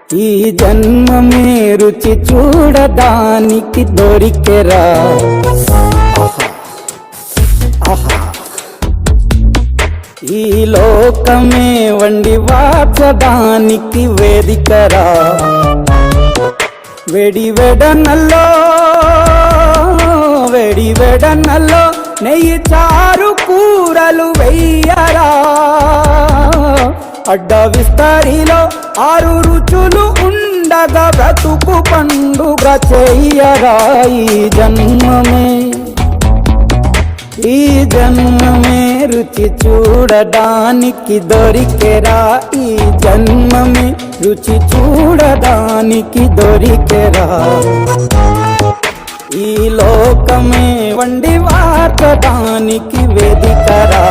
ఈ జన్మమే రుచి చూడడానికి దొరికెరా. ఆహా, ఈ లోకమే వండి వాచడానికి వేదికరా. వెడి వెడనల్లో నెయ్యి చారు కూరలు వెయ్యరా. అడ్డ విస్తరిలో 6 రుచులు ఉండగా బ్రతుకు పండుగ చెయ్యరా. ఈ జన్మమే రుచి చూడడానికి దొరికెరా. ఈ జన్మమే రుచి చూడడానికి దొరికెరా. ఈ లోకమే వండి వార్చడానికి వేదికరా.